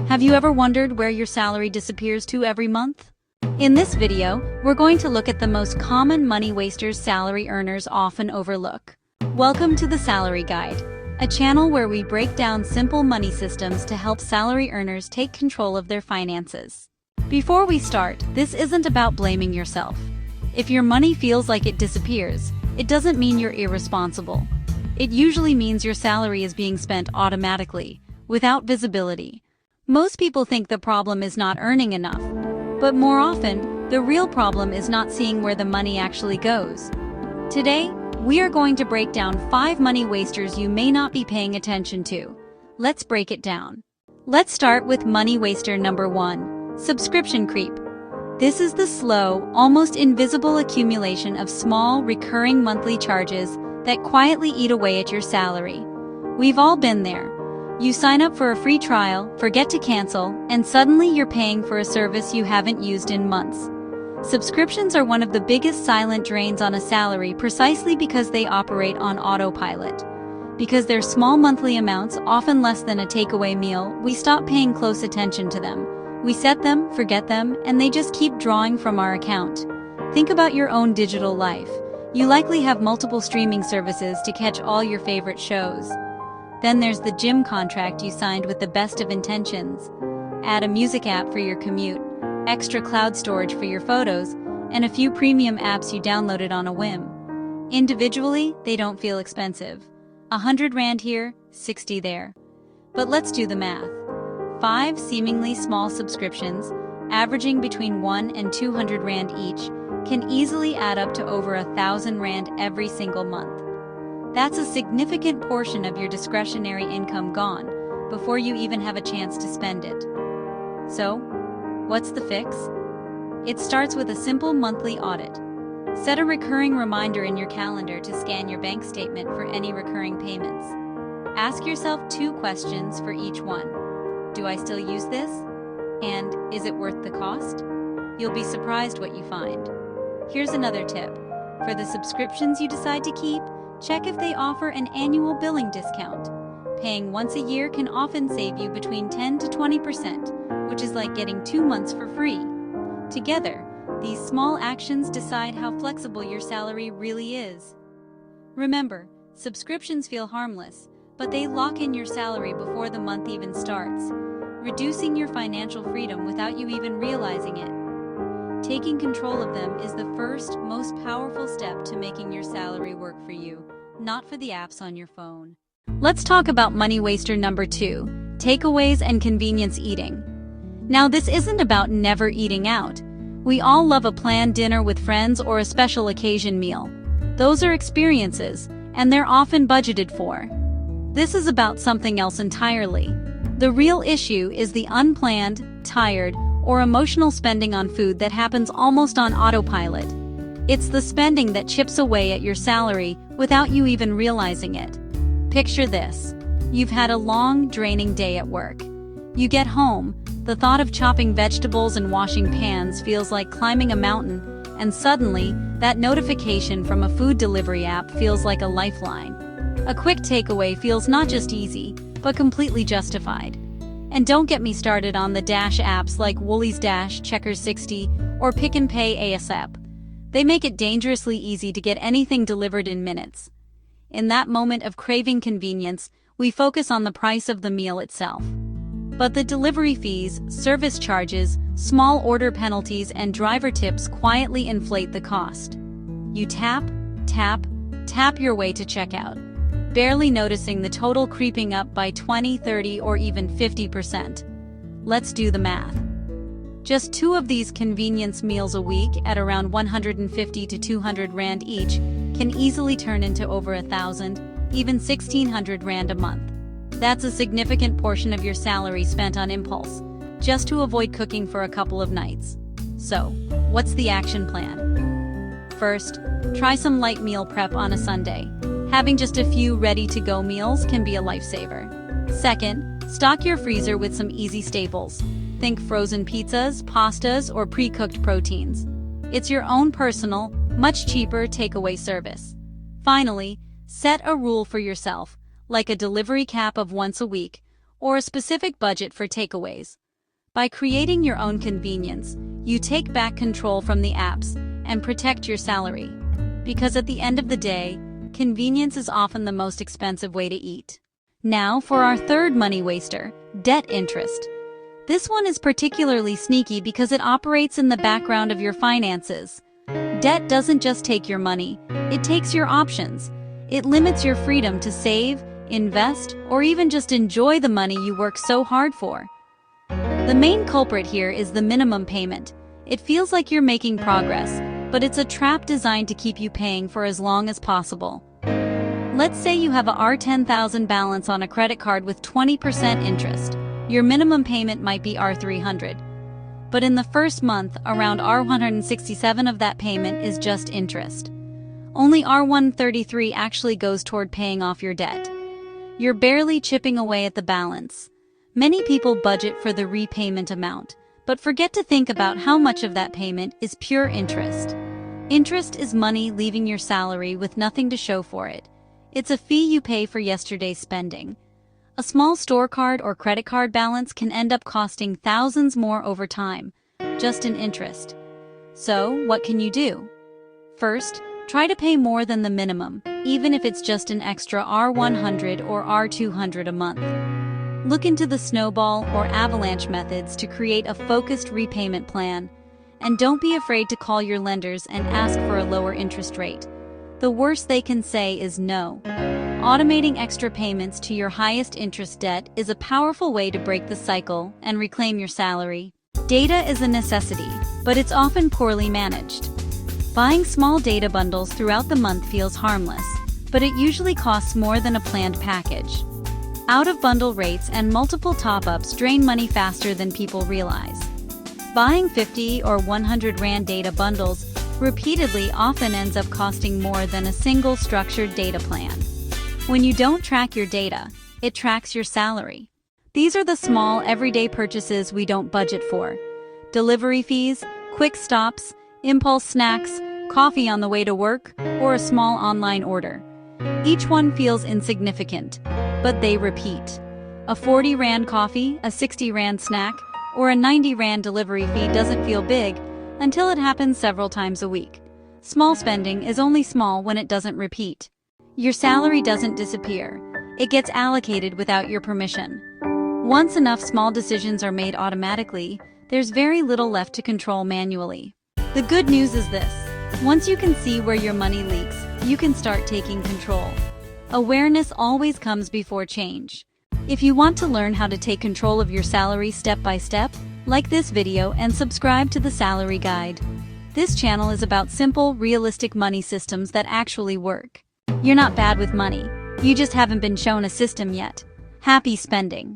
Have you ever wondered where your salary disappears to every month? In this video, we're going to look at the most common money wasters salary earners often overlook. Welcome to the Salary Guide, a channel where we break down simple money systems to help salary earners take control of their finances. Before we start, this isn't about blaming yourself. If your money feels like it disappears, it doesn't mean you're irresponsible. It usually means your salary is being spent automatically, without visibility. Most people think the problem is not earning enough, but more often, the real problem is not seeing where the money actually goes. Today, we are going to break down 5 money wasters you may not be paying attention to. Let's break it down. Let's start with money waster number 1, subscription creep. This is the slow, almost invisible accumulation of small, recurring monthly charges that quietly eat away at your salary. We've all been there. You sign up for a free trial, forget to cancel, and suddenly you're paying for a service you haven't used in months. Subscriptions are one of the biggest silent drains on a salary precisely because they operate on autopilot. Because they're small monthly amounts, often less than a takeaway meal, we stop paying close attention to them. We set them, forget them, and they just keep drawing from our account. Think about your own digital life. You likely have multiple streaming services to catch all your favorite shows. Then there's the gym contract you signed with the best of intentions. Add a music app for your commute, extra cloud storage for your photos, and a few premium apps you downloaded on a whim. Individually, they don't feel expensive. 100 Rand here, 60 there. But let's do the math. 5 seemingly small subscriptions, averaging between 1 and 200 Rand each, can easily add up to over 1,000 Rand every single month. That's a significant portion of your discretionary income gone before you even have a chance to spend it. So, what's the fix? It starts with a simple monthly audit. Set a recurring reminder in your calendar to scan your bank statement for any recurring payments. Ask yourself 2 questions for each one. Do I still use this? And is it worth the cost? You'll be surprised what you find. Here's another tip. For the subscriptions you decide to keep, check if they offer an annual billing discount. Paying once a year can often save you between 10 to 20%, which is like getting 2 months for free. Together, these small actions decide how flexible your salary really is. Remember, subscriptions feel harmless, but they lock in your salary before the month even starts, reducing your financial freedom without you even realizing it. Taking control of them is the first, most powerful step to making your salary work for you, not for the apps on your phone. Let's talk about money waster number 2, takeaways and convenience eating. Now, this isn't about never eating out. We all love a planned dinner with friends or a special occasion meal. Those are experiences, and they're often budgeted for. This is about something else entirely. The real issue is the unplanned, tired, or emotional spending on food that happens almost on autopilot. It's the spending that chips away at your salary without you even realizing it. Picture this. You've had a long, draining day at work. You get home, the thought of chopping vegetables and washing pans feels like climbing a mountain, and suddenly, that notification from a food delivery app feels like a lifeline. A quick takeaway feels not just easy, but completely justified. And don't get me started on the Dash apps like Woolies Dash, Checkers 60, or Pick and Pay ASAP. They make it dangerously easy to get anything delivered in minutes. In that moment of craving convenience, we focus on the price of the meal itself. But the delivery fees, service charges, small order penalties, and driver tips quietly inflate the cost. You tap, tap, tap your way to checkout, barely noticing the total creeping up by 20, 30, or even 50%. Let's do the math. Just 2 of these convenience meals a week at around 150 to 200 Rand each can easily turn into over 1,000, even 1,600 Rand a month. That's a significant portion of your salary spent on impulse, just to avoid cooking for a couple of nights. So, what's the action plan? First, try some light meal prep on a Sunday. Having just a few ready-to-go meals can be a lifesaver. Second, stock your freezer with some easy staples. Think frozen pizzas, pastas, or pre-cooked proteins. It's your own personal, much cheaper takeaway service. Finally, set a rule for yourself, like a delivery cap of once a week, or a specific budget for takeaways. By creating your own convenience, you take back control from the apps and protect your salary. Because at the end of the day, convenience is often the most expensive way to eat. Now for our third money waster, debt interest. This one is particularly sneaky because it operates in the background of your finances. Debt doesn't just take your money, it takes your options. It limits your freedom to save, invest, or even just enjoy the money you work so hard for. The main culprit here is the minimum payment. It feels like you're making progress, but it's a trap designed to keep you paying for as long as possible. Let's say you have a R10,000 balance on a credit card with 20% interest. Your minimum payment might be R300. But in the first month, around R167 of that payment is just interest. Only R133 actually goes toward paying off your debt. You're barely chipping away at the balance. Many people budget for the repayment amount, but forget to think about how much of that payment is pure interest. Interest is money leaving your salary with nothing to show for it. It's a fee you pay for yesterday's spending. A small store card or credit card balance can end up costing thousands more over time, just in interest. So, what can you do? First, try to pay more than the minimum, even if it's just an extra R100 or R200 a month. Look into the snowball or avalanche methods to create a focused repayment plan. And don't be afraid to call your lenders and ask for a lower interest rate. The worst they can say is no. Automating extra payments to your highest interest debt is a powerful way to break the cycle and reclaim your salary. Data is a necessity, but it's often poorly managed. Buying small data bundles throughout the month feels harmless, but it usually costs more than a planned package. Out-of-bundle rates and multiple top-ups drain money faster than people realize. Buying 50 or 100 Rand data bundles repeatedly often ends up costing more than a single structured data plan. When you don't track your data, it tracks your salary. These are the small, everyday purchases we don't budget for. Delivery fees, quick stops, impulse snacks, coffee on the way to work, or a small online order. Each one feels insignificant, but they repeat. A 40 Rand coffee, a 60 Rand snack, or a 90 Rand delivery fee doesn't feel big until it happens several times a week. Small spending is only small when it doesn't repeat. Your salary doesn't disappear. It gets allocated without your permission. Once enough small decisions are made automatically, there's very little left to control manually. The good news is this: once you can see where your money leaks, you can start taking control. Awareness always comes before change. If you want to learn how to take control of your salary step by step, like this video and subscribe to the Salary Guide. This channel is about simple, realistic money systems that actually work. You're not bad with money. You just haven't been shown a system yet. Happy spending.